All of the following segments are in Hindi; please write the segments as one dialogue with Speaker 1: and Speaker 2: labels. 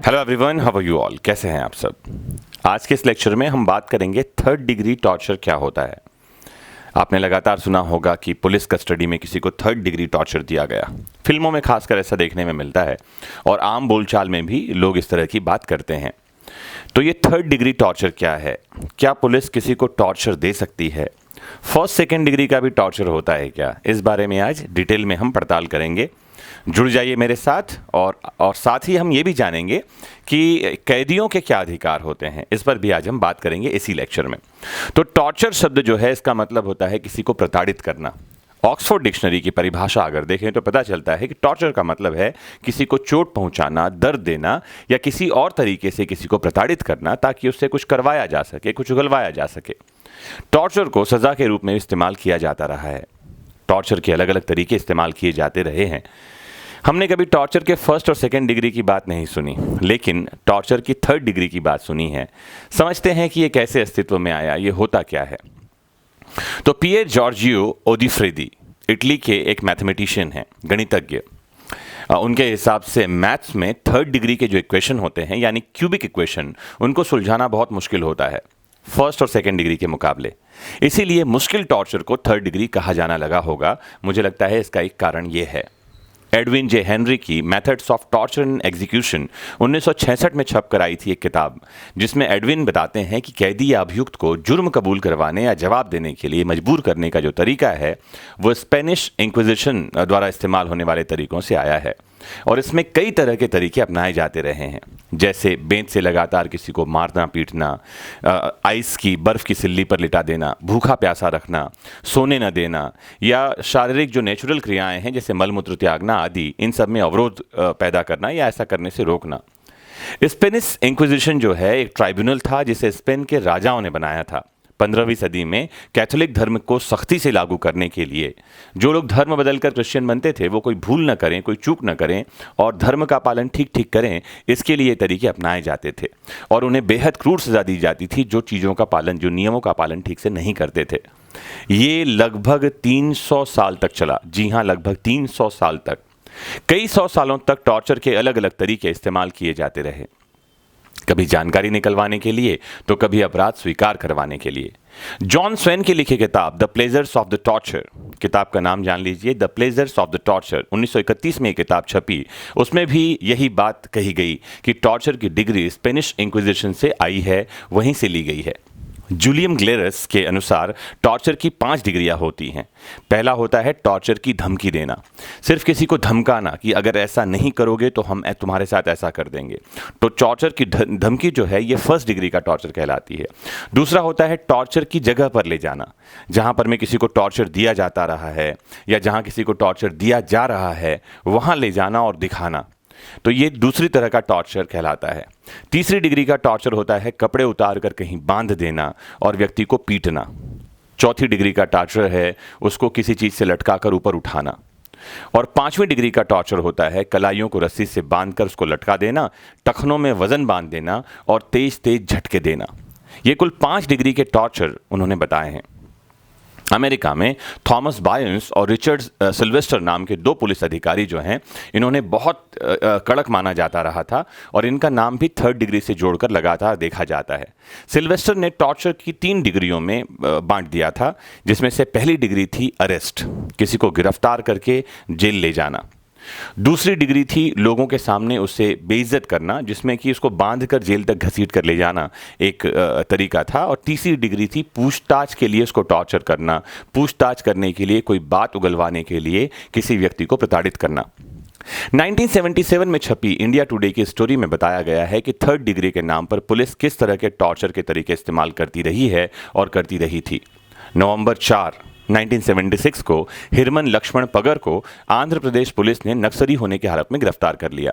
Speaker 1: Hello everyone, how are you all. कैसे हैं आप सब। आज के इस लेक्चर में हम बात करेंगे थर्ड डिग्री टॉर्चर क्या होता है। आपने लगातार सुना होगा कि पुलिस कस्टडी में किसी को थर्ड डिग्री टॉर्चर दिया गया। फिल्मों में खासकर ऐसा देखने में मिलता है और आम बोलचाल में भी लोग इस तरह की बात करते हैं। तो ये थर्ड डिग्री टॉर्चर क्या है? क्या पुलिस किसी को टॉर्चर दे सकती है? फर्स्ट सेकेंड डिग्री का भी टॉर्चर होता है क्या? इस बारे में आज डिटेल में हम पड़ताल करेंगे। जुड़ जाइए मेरे साथ और साथ ही हम ये भी जानेंगे कि कैदियों के क्या अधिकार होते हैं। इस पर भी आज हम बात करेंगे इसी लेक्चर में। तो टॉर्चर शब्द जो है, इसका मतलब होता है किसी को प्रताड़ित करना। ऑक्सफोर्ड डिक्शनरी की परिभाषा अगर देखें तो पता चलता है कि टॉर्चर का मतलब है किसी को चोट पहुंचाना, दर्द देना या किसी और तरीके से किसी को प्रताड़ित करना ताकि उससे कुछ करवाया जा सके, कुछ उगलवाया जा सके। टॉर्चर को सजा के रूप में इस्तेमाल किया जाता रहा है। टॉर्चर के अलग अलग तरीके इस्तेमाल किए जाते रहे हैं। हमने कभी टॉर्चर के फर्स्ट और सेकेंड डिग्री की बात नहीं सुनी, लेकिन टॉर्चर की थर्ड डिग्री की बात सुनी है। समझते हैं कि ये कैसे अस्तित्व में आया, ये होता क्या है। तो पियर जॉर्जियो ओदिफ्रेदी इटली के एक मैथमेटिशियन हैं, गणितज्ञ। उनके हिसाब से मैथ्स में थर्ड डिग्री के जो इक्वेशन होते हैं, यानी क्यूबिक इक्वेशन, उनको सुलझाना बहुत मुश्किल होता है फर्स्ट और सेकेंड डिग्री के मुकाबले। इसीलिए मुश्किल टॉर्चर को थर्ड डिग्री कहा जाना लगा होगा। मुझे लगता है इसका एक कारण ये है। एडविन जे हेनरी की methods of torture and execution 1966 में छप कर आई थी एक किताब, जिसमें एडविन बताते हैं कि कैदी या अभियुक्त को जुर्म कबूल करवाने या जवाब देने के लिए मजबूर करने का जो तरीका है वो स्पेनिश इंक्विजिशन द्वारा इस्तेमाल होने वाले तरीकों से आया है। और इसमें कई तरह के तरीके अपनाए जाते रहे हैं, जैसे बेंच से लगातार किसी को मारना पीटना, आइस की बर्फ़ की सिल्ली पर लिटा देना, भूखा प्यासा रखना, सोने न देना, या शारीरिक जो नेचुरल क्रियाएं हैं जैसे मलमूत्र त्यागना आदि, इन सब में अवरोध पैदा करना या ऐसा करने से रोकना। स्पेनिश इंक्विजिशन जो है एक ट्राइब्यूनल था जिसे स्पेन के राजाओं ने बनाया था 15वीं सदी में कैथोलिक धर्म को सख्ती से लागू करने के लिए। जो लोग धर्म बदलकर क्रिश्चियन बनते थे वो कोई भूल न करें, कोई चूक न करें और धर्म का पालन ठीक ठीक करें, इसके लिए तरीके अपनाए जाते थे। और उन्हें बेहद क्रूर सजा दी जाती थी जो चीज़ों का पालन, जो नियमों का पालन ठीक से नहीं करते थे। ये लगभग 300 साल तक चला। जी हाँ, लगभग 300 साल तक। कई सौ सालों तक टॉर्चर के अलग अलग तरीके इस्तेमाल किए जाते रहे, कभी जानकारी निकलवाने के लिए तो कभी अपराध स्वीकार करवाने के लिए। जॉन स्वेन की लिखी किताब the pleasures of the torture, किताब का नाम जान लीजिए, the pleasures of the torture, 1931 में ये किताब छपी। उसमें भी यही बात कही गई कि टॉर्चर की डिग्री स्पेनिश इंक्विजिशन से आई है, वहीं से ली गई है। जूलियम ग्लेरस के अनुसार टॉर्चर की 5 डिग्रियां होती हैं। पहला होता है टॉर्चर की धमकी देना, सिर्फ किसी को धमकाना कि अगर ऐसा नहीं करोगे तो हम तुम्हारे साथ ऐसा कर देंगे। तो टॉर्चर की धमकी जो है ये फर्स्ट डिग्री का टॉर्चर कहलाती है। दूसरा होता है टॉर्चर की जगह पर ले जाना, जहां पर में किसी को टॉर्चर दिया जाता रहा है या जहां किसी को टॉर्चर दिया जा रहा है वहां ले जाना और दिखाना। तो ये दूसरी तरह का टॉर्चर कहलाता है। तीसरी डिग्री का टॉर्चर होता है कपड़े उतार कर कहीं बांध देना और व्यक्ति को पीटना। चौथी डिग्री का टॉर्चर है उसको किसी चीज से लटकाकर ऊपर उठाना। और 5वीं डिग्री का टॉर्चर होता है कलाइयों को रस्सी से बांधकर उसको लटका देना, टखनों में वजन बांध देना और तेज तेज झटके देना। ये कुल 5 डिग्री के टॉर्चर उन्होंने बताए हैं। अमेरिका में थॉमस बायंस और रिचर्ड सिल्वेस्टर नाम के 2 पुलिस अधिकारी जो हैं, इन्होंने बहुत कड़क माना जाता रहा था और इनका नाम भी थर्ड डिग्री से जोड़कर लगातार देखा जाता है। सिल्वेस्टर ने टॉर्चर की 3 डिग्रियों में बांट दिया था, जिसमें से पहली डिग्री थी अरेस्ट, किसी को गिरफ्तार करके जेल ले जाना। दूसरी डिग्री थी लोगों के सामने उससे बेइज्जत करना, जिसमें कि उसको बांधकर जेल तक घसीट कर ले जाना एक तरीका था। और तीसरी डिग्री थी पूछताछ के लिए उसको टॉर्चर करना, पूछताछ करने के लिए, कोई बात उगलवाने के लिए किसी व्यक्ति को प्रताड़ित करना। 1977 में छपी इंडिया टुडे की स्टोरी में बताया गया है कि थर्ड डिग्री के नाम पर पुलिस किस तरह के टॉर्चर के तरीके इस्तेमाल करती रही है और करती रही थी। नवंबर 4, 1976 को हिरमन लक्ष्मण पगर को आंध्र प्रदेश पुलिस ने नक्सली होने की हालत में गिरफ्तार कर लिया।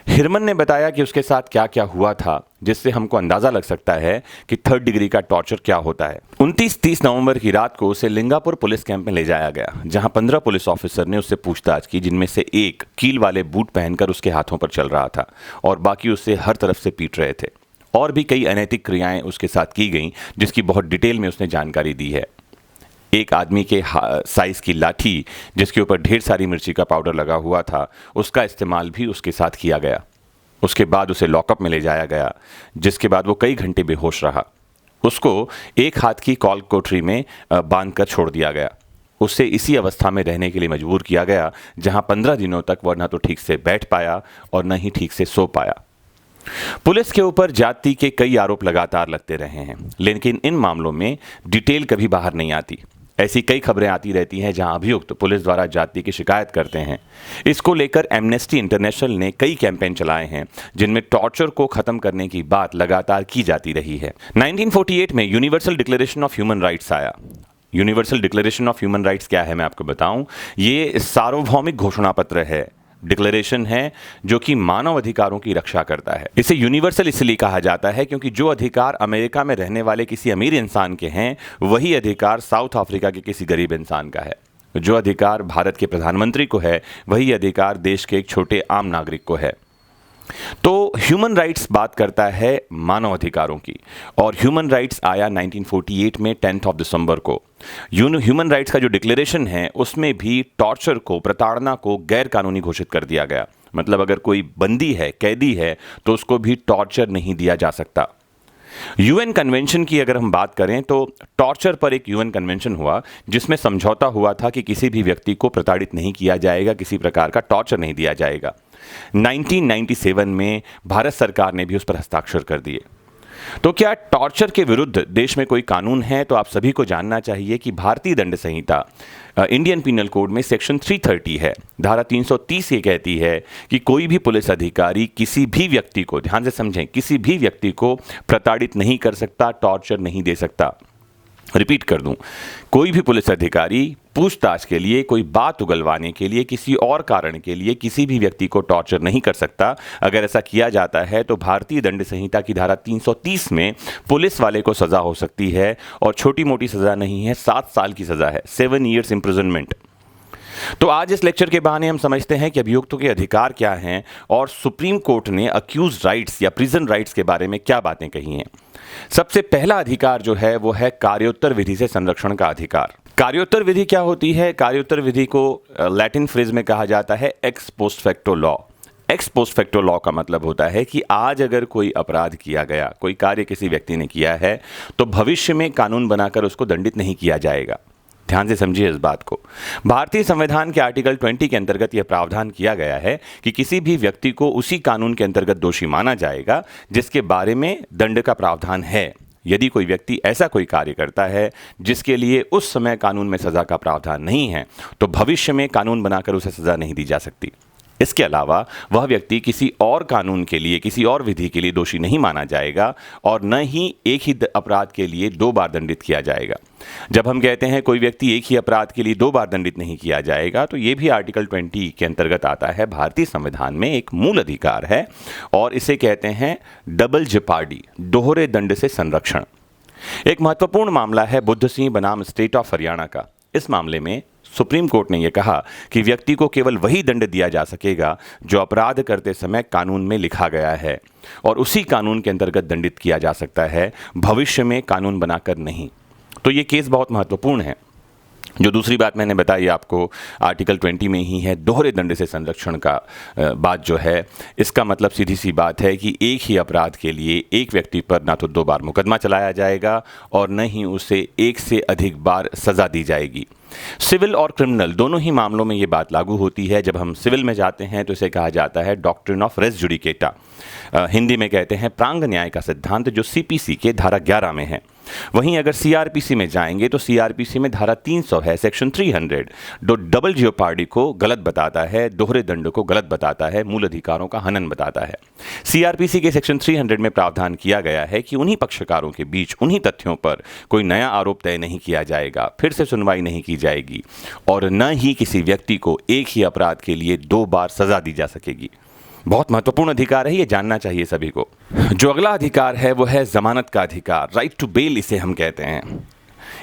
Speaker 1: हिरमन ने बताया कि उसके साथ क्या क्या हुआ था, जिससे हमको अंदाजा लग सकता है कि थर्ड डिग्री का टॉर्चर क्या होता है। 29-30 नवंबर की रात को उसे लिंगापुर पुलिस कैंप में ले जाया गया, जहां 15 पुलिस ऑफिसर ने उससे पूछताछ की, जिनमें से एक कील वाले बूट पहनकर उसके हाथों पर चल रहा था और बाकी उससे हर तरफ से पीट रहे थे। और भी कई अनैतिक क्रियाएं उसके साथ की गईं, जिसकी बहुत डिटेल में उसने जानकारी दी है। एक आदमी के साइज की लाठी जिसके ऊपर ढेर सारी मिर्ची का पाउडर लगा हुआ था, उसका इस्तेमाल भी उसके साथ किया गया। उसके बाद उसे लॉकअप में ले जाया गया, जिसके बाद वो कई घंटे बेहोश रहा। उसको एक हाथ की कॉल कोठरी में बांध कर छोड़ दिया गया। उसे इसी अवस्था में रहने के लिए मजबूर किया गया, जहां 15 दिनों तक वह न तो ठीक से बैठ पाया और न ही ठीक से सो पाया। पुलिस के ऊपर जाति के कई आरोप लगातार लगते रहे हैं, लेकिन इन मामलों में डिटेल कभी बाहर नहीं आती। ऐसी कई खबरें आती रहती हैं जहां अभियुक्त पुलिस द्वारा जाति की शिकायत करते हैं। इसको लेकर एमनेस्टी इंटरनेशनल ने कई कैंपेन चलाए हैं, जिनमें टॉर्चर को खत्म करने की बात लगातार की जाती रही है। 1948 में universal declaration of human rights आया। Universal declaration of human rights क्या है, मैं आपको बताऊं। ये सार्वभौमिक घोषणा पत्र है, डिक्लेरेशन है, जो कि मानव अधिकारों की रक्षा करता है। इसे यूनिवर्सल इसलिए कहा जाता है क्योंकि जो अधिकार अमेरिका में रहने वाले किसी अमीर इंसान के हैं, वही अधिकार साउथ अफ्रीका के किसी गरीब इंसान का है। जो अधिकार भारत के प्रधानमंत्री को है, वही अधिकार देश के एक छोटे आम नागरिक को है। तो ह्यूमन राइट्स बात करता है मानव अधिकारों की, और ह्यूमन राइट्स आया 1948 में 10 दिसंबर को। ह्यूमन राइट्स का जो डिक्लेरेशन है, उसमें भी टॉर्चर को, प्रताड़ना को गैर कानूनी घोषित कर दिया गया। मतलब अगर कोई बंदी है, कैदी है, तो उसको भी टॉर्चर नहीं दिया जा सकता। यूएन कन्वेंशन की अगर हम बात करें तो टॉर्चर पर एक यूएन कन्वेंशन हुआ, जिसमें समझौता हुआ था कि किसी भी व्यक्ति को प्रताड़ित नहीं किया जाएगा, किसी प्रकार का टॉर्चर नहीं दिया जाएगा। 1997 में भारत सरकार ने भी उस पर हस्ताक्षर कर दिए। तो क्या टॉर्चर के विरुद्ध देश में कोई कानून है? तो आप सभी को जानना चाहिए कि भारतीय दंड संहिता, इंडियन पिनल कोड में सेक्शन 330 है, धारा 330 ये कहती है कि कोई भी पुलिस अधिकारी किसी भी व्यक्ति को, ध्यान से समझें, किसी भी व्यक्ति को प्रताड़ित नहीं कर सकता, टॉर्चर नहीं दे सकता। रिपीट कर दूं, कोई भी पुलिस अधिकारी पूछताछ के लिए, कोई बात उगलवाने के लिए, किसी और कारण के लिए किसी भी व्यक्ति को टॉर्चर नहीं कर सकता। अगर ऐसा किया जाता है तो भारतीय दंड संहिता की धारा 330 में पुलिस वाले को सजा हो सकती है, और छोटी मोटी सजा नहीं है, 7 साल की सजा है, 7 years इम्प्रिजनमेंट। तो आज इस लेक्चर के बहाने हम समझते हैं कि अभियुक्तों के अधिकार क्या हैं, और सुप्रीम कोर्ट ने अक्यूज राइट्स या प्रिजन राइट्स के बारे में क्या बातें कही हैं। सबसे पहला अधिकार जो है वो है कार्योत्तर विधि से संरक्षण का अधिकार। कार्योत्तर विधि क्या होती है? कार्योत्तर विधि को लैटिन फ्रेज में कहा जाता है x post facto law. X post facto law का मतलब होता है कि आज अगर कोई अपराध किया गया, कोई कार्य किसी व्यक्ति ने किया है, तो भविष्य में कानून बनाकर उसको दंडित नहीं किया जाएगा। ध्यान से समझिए इस बात को। भारतीय संविधान के आर्टिकल 20 के अंतर्गत यह प्रावधान किया गया है कि किसी भी व्यक्ति को उसी कानून के अंतर्गत दोषी माना जाएगा जिसके बारे में दंड का प्रावधान है। यदि कोई व्यक्ति ऐसा कोई कार्य करता है जिसके लिए उस समय कानून में सजा का प्रावधान नहीं है, तो भविष्य में कानून बनाकर उसे सजा नहीं दी जा सकती। इसके अलावा वह व्यक्ति किसी और कानून के लिए, किसी और विधि के लिए दोषी नहीं माना जाएगा, और न ही एक ही अपराध के लिए 2 बार दंडित किया जाएगा। जब हम कहते हैं कोई व्यक्ति एक ही अपराध के लिए 2 बार दंडित नहीं किया जाएगा, तो ये भी आर्टिकल 20 के अंतर्गत आता है। भारतीय संविधान में एक मूल अधिकार है, और इसे कहते हैं डबल जेपार्डी, दोहरे दंड से संरक्षण। एक महत्वपूर्ण मामला है बुद्ध सिंह बनाम स्टेट ऑफ हरियाणा का। इस मामले में सुप्रीम कोर्ट ने यह कहा कि व्यक्ति को केवल वही दंड दिया जा सकेगा जो अपराध करते समय कानून में लिखा गया है, और उसी कानून के अंतर्गत दंडित किया जा सकता है, भविष्य में कानून बनाकर नहीं। तो ये केस बहुत महत्वपूर्ण है। जो दूसरी बात मैंने बताई आपको, आर्टिकल 20 में ही है दोहरे दंड से संरक्षण का बात जो है, इसका मतलब सीधी सी बात है कि एक ही अपराध के लिए एक व्यक्ति पर ना तो 2 बार मुकदमा चलाया जाएगा, और न ही उसे एक से अधिक बार सजा दी जाएगी। सिविल और क्रिमिनल दोनों ही मामलों में ये बात लागू होती है। जब हम सिविल में जाते हैं तो इसे कहा जाता है doctrine of res judicata, Hindi में कहते हैं प्रांग न्याय का सिद्धांत, जो सीपीसी के धारा 11 में है। वहीं अगर सीआरपीसी में जाएंगे तो सीआरपीसी में धारा 300 है, सेक्शन 300, जो डबल जियोपार्डी को गलत बताता है, दोहरे दंड को गलत बताता है, मूल अधिकारों का हनन बताता है। सीआरपीसी के सेक्शन 300 में प्रावधान किया गया है कि उन्हीं पक्षकारों के बीच उन्हीं तथ्यों पर कोई नया आरोप तय नहीं किया जाएगा, फिर से सुनवाई नहीं की जाएगी, और न ही किसी व्यक्ति को एक ही अपराध के लिए 2 बार सजा दी जा सकेगी। बहुत महत्वपूर्ण अधिकार है, ये जानना चाहिए सभी को। जो अगला अधिकार है वो है जमानत का अधिकार, राइट टू बेल इसे हम कहते हैं।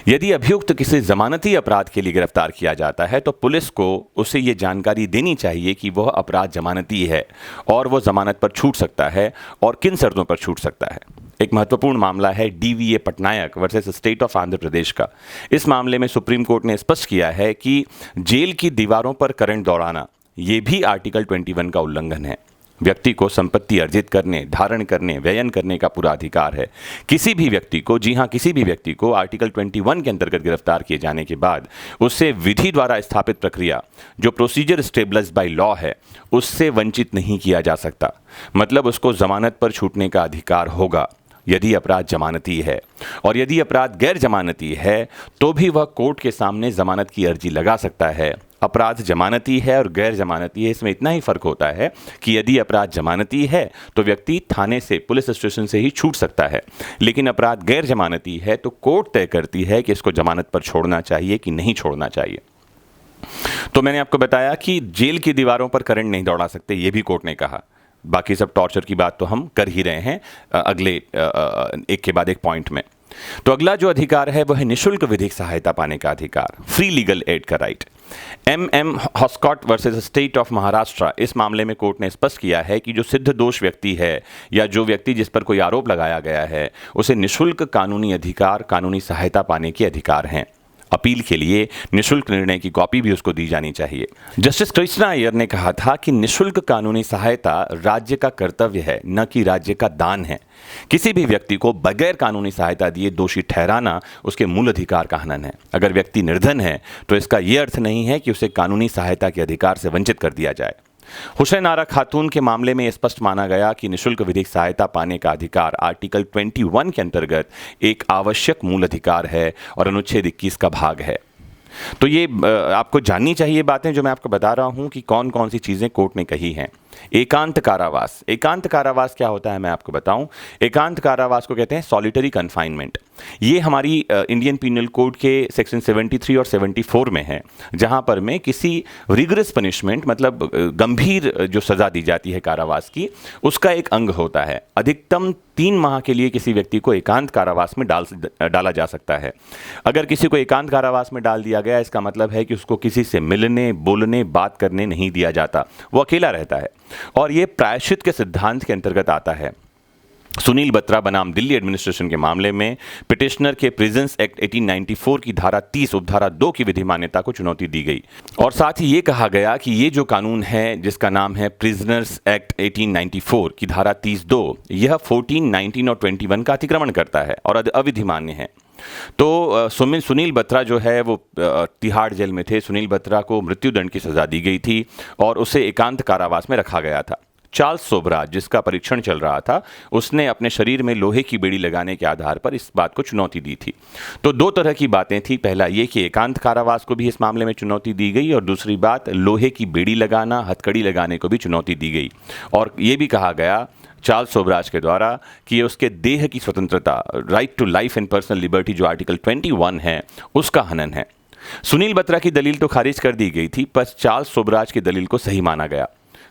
Speaker 1: यदि अभियुक्त किसी जमानती अपराध के लिए गिरफ्तार किया जाता है तो पुलिस को उसे ये जानकारी देनी चाहिए कि वह अपराध जमानती है और वह जमानत पर छूट सकता है, और किन शर्तों पर छूट सकता है। एक महत्वपूर्ण मामला है DVA Patnaik versus state of Andhra Pradesh का। इस मामले में सुप्रीम कोर्ट ने स्पष्ट किया है कि जेल की दीवारों पर करंट दौड़ाना ये भी आर्टिकल 21 का उल्लंघन है। व्यक्ति को संपत्ति अर्जित करने, धारण करने, व्ययन करने का पूरा अधिकार है। किसी भी व्यक्ति को, जी हां, किसी भी व्यक्ति को आर्टिकल 21 के अंतर्गत गिरफ्तार किए जाने के बाद उससे विधि द्वारा स्थापित प्रक्रिया, जो प्रोसीजर स्टेबलाइज्ड बाय लॉ है, उससे वंचित नहीं किया जा सकता। मतलब उसको जमानत पर छूटने का अधिकार होगा यदि अपराध जमानती है, और यदि अपराध गैर जमानती है तो भी वह कोर्ट के सामने जमानत की अर्जी लगा सकता है। अपराध जमानती है और गैर जमानती है, इसमें इतना ही फर्क होता है कि यदि अपराध जमानती है तो व्यक्ति थाने से, पुलिस स्टेशन से ही छूट सकता है, लेकिन अपराध गैर जमानती है तो कोर्ट तय करती है कि इसको जमानत पर छोड़ना चाहिए कि नहीं छोड़ना चाहिए। तो मैंने आपको बताया कि जेल की दीवारों पर करंट नहीं दौड़ा सकते, ये भी कोर्ट ने कहा। बाकी सब टॉर्चर की बात तो हम कर ही रहे हैं अगले एक के बाद एक पॉइंट में। तो अगला जो अधिकार है वह है निःशुल्क विधिक सहायता पाने का अधिकार, फ्री लीगल एड का right. M Hoskot versus state of Maharashtra, इस मामले में कोर्ट ने स्पष्ट किया है कि जो सिद्ध दोष व्यक्ति है या जो व्यक्ति जिस पर कोई आरोप लगाया गया है, उसे निःशुल्क कानूनी अधिकार, कानूनी सहायता पाने के अधिकार हैं। अपील के लिए निःशुल्क निर्णय की कॉपी भी उसको दी जानी चाहिए। जस्टिस कृष्णा अय्यर ने कहा था कि निःशुल्क कानूनी सहायता राज्य का कर्तव्य है, न कि राज्य का दान है। किसी भी व्यक्ति को बगैर कानूनी सहायता दिए दोषी ठहराना उसके मूल अधिकार का हनन है। अगर व्यक्ति निर्धन है तो इसका यह अर्थ नहीं है कि उसे कानूनी सहायता के अधिकार से वंचित कर दिया जाए। हुसैन आरा खातून के मामले में स्पष्ट माना गया कि निःशुल्क विधिक सहायता पाने का अधिकार आर्टिकल 21 के अंतर्गत एक आवश्यक मूल अधिकार है और अनुच्छेद 21 का भाग है। तो ये आपको जाननी चाहिए बातें जो मैं आपको बता रहा हूं कि कौन कौन सी चीज़ें कोर्ट ने कही हैं। एकांत कारावास, एकांत कारावास क्या होता है मैं आपको बताऊं। एकांत कारावास को कहते हैं सॉलिटरी कन्फाइनमेंट। ये हमारी इंडियन पीनल कोड के सेक्शन 73 और 74 में है, जहां पर में किसी रिगरस पनिशमेंट, मतलब गंभीर जो सज़ा दी जाती है कारावास की, उसका एक अंग होता है। अधिकतम 3 माह के लिए किसी व्यक्ति को एकांत कारावास में डाला जा सकता है। अगर किसी को एकांत कारावास में डाल दिया गया, इसका मतलब है कि उसको किसी से मिलने, बोलने, बात करने नहीं दिया जाता, वो अकेला रहता है। और ये प्रायश्चित के सिद्धांत के अंतर्गत आता है। सुनील बत्रा बनाम दिल्ली एडमिनिस्ट्रेशन के मामले में पिटिशनर के प्रिजन्स एक्ट 1894 की धारा 30 उपधारा 2 की विधि मान्यता को चुनौती दी गई, और साथ ही ये कहा गया कि ये जो कानून है जिसका नाम है प्रिजनर्स एक्ट 1894 की धारा 30(2), यह 14, 19 और 21 का अतिक्रमण करता है और अविधि मान्य है। तो सुनील बत्रा जो है वो तिहाड़ जेल में थे। सुनील बत्रा को मृत्युदंड की सजा दी गई थी और उसे एकांत कारावास में रखा गया था। चार्ल्स सोबराज, जिसका परीक्षण चल रहा था, उसने अपने शरीर में लोहे की बेड़ी लगाने के आधार पर इस बात को चुनौती दी थी। तो 2 तरह की बातें थी। पहला ये कि एकांत कारावास को भी इस मामले में चुनौती दी गई, और दूसरी बात लोहे की बेड़ी लगाना, हथकड़ी लगाने को भी चुनौती दी गई। और ये भी कहा गया चार्ल्स सोबराज के द्वारा कि ये उसके देह की स्वतंत्रता, right to life and personal liberty, जो आर्टिकल 21 है, उसका हनन है। सुनील बत्रा की दलील तो खारिज कर दी गई थी, पर चार्ल्स सोबराज की दलील को सही माना गया।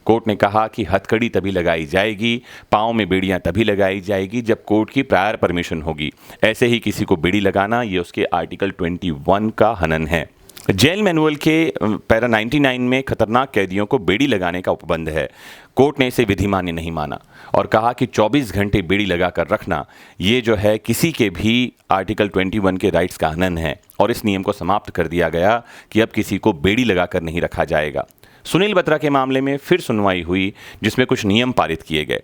Speaker 1: कोर्ट ने कहा कि हथकड़ी तभी लगाई जाएगी, पाँव में बेड़ियां तभी लगाई जाएगी जब कोर्ट की प्रायर परमिशन होगी। ऐसे ही किसी को बेड़ी लगाना, ये उसके आर्टिकल 21 का हनन है। जेल मैनुअल के पैरा 99 में खतरनाक कैदियों को बेड़ी लगाने का उपबंध है। कोर्ट ने इसे विधि मान्य नहीं माना और कहा कि 24 घंटे बेड़ी लगाकर रखना, ये जो है किसी के भी आर्टिकल 21 के राइट्स का हनन है, और इस नियम को समाप्त कर दिया गया कि अब किसी को बेड़ी लगाकर नहीं रखा जाएगा। सुनील बत्रा के मामले में फिर सुनवाई हुई, जिसमें कुछ नियम पारित किए गए।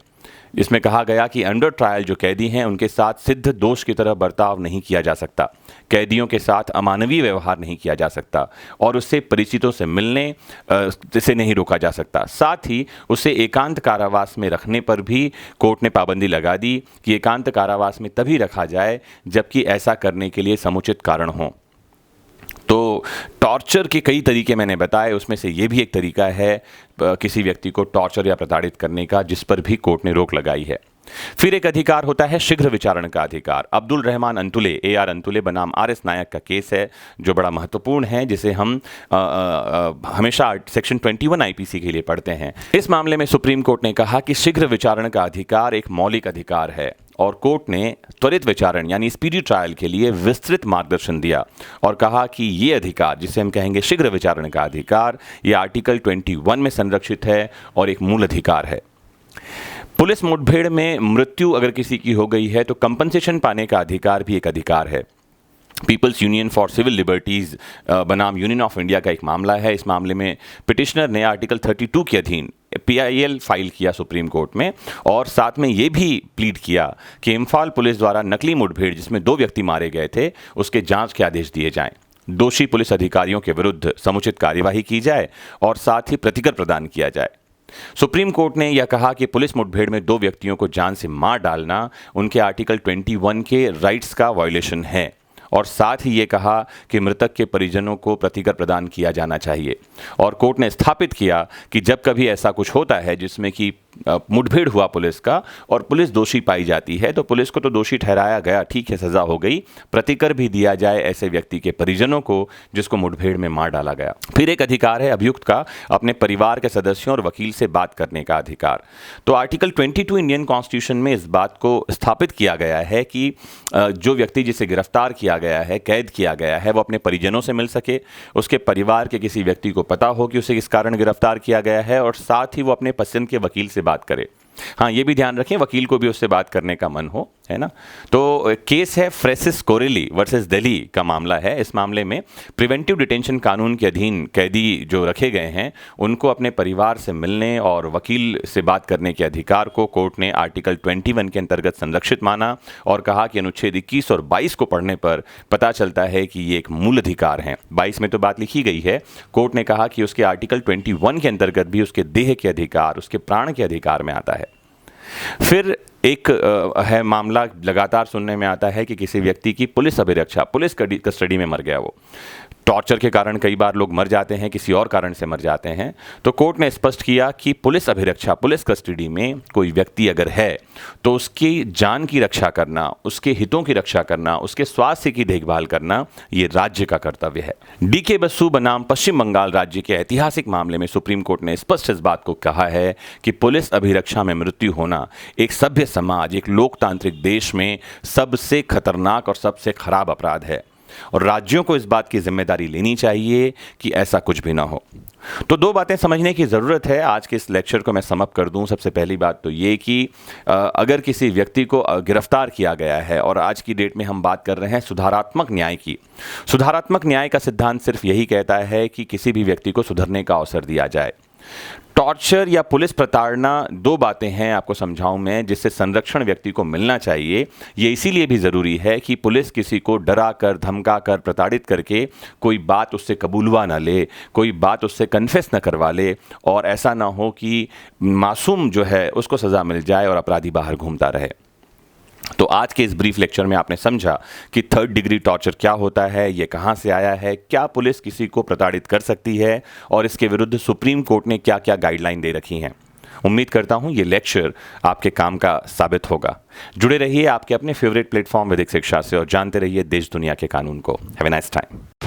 Speaker 1: इसमें कहा गया कि अंडर ट्रायल जो कैदी हैं उनके साथ सिद्ध दोष की तरह बर्ताव नहीं किया जा सकता, कैदियों के साथ अमानवीय व्यवहार नहीं किया जा सकता, और उससे परिचितों से मिलने से नहीं रोका जा सकता। साथ ही उसे एकांत कारावास में रखने पर भी कोर्ट ने पाबंदी लगा दी कि एकांत कारावास में तभी रखा जाए जबकि ऐसा करने के लिए समुचित कारण हो। तो टॉर्चर के कई तरीके मैंने बताए, उसमें से ये भी एक तरीका है किसी व्यक्ति को टॉर्चर या प्रताड़ित करने का, जिस पर भी कोर्ट ने रोक लगाई है। फिर एक अधिकार होता है शीघ्र विचारण का अधिकार। अब्दुल रहमान अंतुले, AR अंतुले बनाम RS नायक का केस है जो बड़ा महत्वपूर्ण है, जिसे हम हमेशा सेक्शन 21 IPC के लिए पढ़ते हैं। इस मामले में सुप्रीम कोर्ट ने कहा कि शीघ्र विचारण का अधिकार एक मौलिक अधिकार है, और कोर्ट ने त्वरित विचारण यानी स्पीडी ट्रायल के लिए विस्तृत मार्गदर्शन दिया और कहा कि ये अधिकार, जिसे हम कहेंगे शीघ्र विचारण का अधिकार, ये आर्टिकल 21 में संरक्षित है और एक मूल अधिकार है। पुलिस मुठभेड़ में मृत्यु अगर किसी की हो गई है तो कंपनसेशन पाने का अधिकार भी एक अधिकार है। People's union for civil liberties बनाम यूनियन ऑफ इंडिया का एक मामला है। इस मामले में पिटिशनर ने आर्टिकल 32 के अधीन PIL फाइल किया सुप्रीम कोर्ट में और साथ में ये भी प्लीड किया कि इम्फाल पुलिस द्वारा नकली मुठभेड़ जिसमें 2 व्यक्ति मारे गए थे उसके जांच के आदेश दिए जाएं, दोषी पुलिस अधिकारियों के विरुद्ध समुचित कार्यवाही की जाए और साथ ही प्रतिकर प्रदान किया जाए। सुप्रीम कोर्ट ने यह कहा कि पुलिस मुठभेड़ में 2 व्यक्तियों को जान से मार डालना उनके आर्टिकल 21 के राइट्स का वायलेशन है और साथ ही ये कहा कि मृतक के परिजनों को प्रतिकर प्रदान किया जाना चाहिए। और कोर्ट ने स्थापित किया कि जब कभी ऐसा कुछ होता है जिसमें कि मुठभेड़ हुआ पुलिस का और पुलिस दोषी पाई जाती है तो पुलिस को तो दोषी ठहराया गया, ठीक है, सजा हो गई, प्रतिकर भी दिया जाए ऐसे व्यक्ति के परिजनों को जिसको मुठभेड़ में मार डाला गया। फिर एक अधिकार है अभियुक्त का अपने परिवार के सदस्यों और वकील से बात करने का अधिकार। तो आर्टिकल 22 इंडियन कॉन्स्टिट्यूशन में इस बात को स्थापित किया गया है कि जो व्यक्ति जिसे गिरफ्तार किया गया है, कैद किया गया है, वो अपने परिजनों से मिल सके, उसके परिवार के किसी व्यक्ति को पता हो कि उसे किस कारण गिरफ्तार किया गया है और साथ ही वो अपने पसंद के वकील से बात करे। हाँ, ये भी ध्यान रखें वकील को भी उससे बात करने का मन हो, है ना। तो केस है फ्रेंसिस कोरेली वर्सेस दिल्ली का मामला है। इस मामले में प्रिवेंटिव डिटेंशन कानून के अधीन कैदी जो रखे गए हैं उनको अपने परिवार से मिलने और वकील से बात करने के अधिकार को कोर्ट ने आर्टिकल 21 के अंतर्गत संरक्षित माना और कहा कि अनुच्छेद 21 और 22 को पढ़ने पर पता चलता है कि ये एक मूल अधिकार है। 22 में तो बात लिखी गई है, कोर्ट ने कहा कि उसके आर्टिकल 21 के अंतर्गत भी उसके देह के अधिकार, उसके प्राण के अधिकार में आता है। फिर एक है मामला लगातार सुनने में आता है कि किसी व्यक्ति की पुलिस अभिरक्षा, पुलिस कस्टडी में मर गया, वो टॉर्चर के कारण कई बार लोग मर जाते हैं, किसी और कारण से मर जाते हैं। तो कोर्ट ने स्पष्ट किया कि पुलिस अभिरक्षा, पुलिस कस्टडी में कोई व्यक्ति अगर है तो उसकी जान की रक्षा करना, उसके हितों की रक्षा करना, उसके स्वास्थ्य की देखभाल करना ये राज्य का कर्तव्य है। DK बसु बनाम पश्चिम बंगाल राज्य के ऐतिहासिक मामले में सुप्रीम कोर्ट ने स्पष्ट इस बात को कहा है कि पुलिस अभिरक्षा में मृत्यु होना एक सभ्य समाज, एक लोकतांत्रिक देश में सबसे खतरनाक और सबसे खराब अपराध है और राज्यों को इस बात की जिम्मेदारी लेनी चाहिए कि ऐसा कुछ भी ना हो। तो 2 बातें समझने की ज़रूरत है। आज के इस लेक्चर को मैं समअप कर दूं। सबसे पहली बात तो ये कि अगर किसी व्यक्ति को गिरफ्तार किया गया है और आज की डेट में हम बात कर रहे हैं सुधारात्मक न्याय की, सुधारात्मक न्याय का सिद्धांत सिर्फ यही कहता है कि किसी भी व्यक्ति को सुधरने का अवसर दिया जाए। टॉर्चर या पुलिस प्रताड़ना 2 बातें हैं, आपको समझाऊं मैं, जिससे संरक्षण व्यक्ति को मिलना चाहिए। ये इसीलिए भी ज़रूरी है कि पुलिस किसी को डरा कर, धमका कर, प्रताड़ित करके कोई बात उससे कबूलवा ना ले, कोई बात उससे कन्फेस न करवा ले और ऐसा ना हो कि मासूम जो है उसको सज़ा मिल जाए और अपराधी बाहर घूमता रहे। तो आज के इस ब्रीफ लेक्चर में आपने समझा कि 3rd डिग्री टॉर्चर क्या होता है, ये कहाँ से आया है, क्या पुलिस किसी को प्रताड़ित कर सकती है और इसके विरुद्ध सुप्रीम कोर्ट ने क्या क्या गाइडलाइन दे रखी हैं। उम्मीद करता हूँ ये लेक्चर आपके काम का साबित होगा। जुड़े रहिए आपके अपने फेवरेट प्लेटफॉर्म वैदिक शिक्षा से और जानते रहिए देश दुनिया के कानून को। Have a nice time.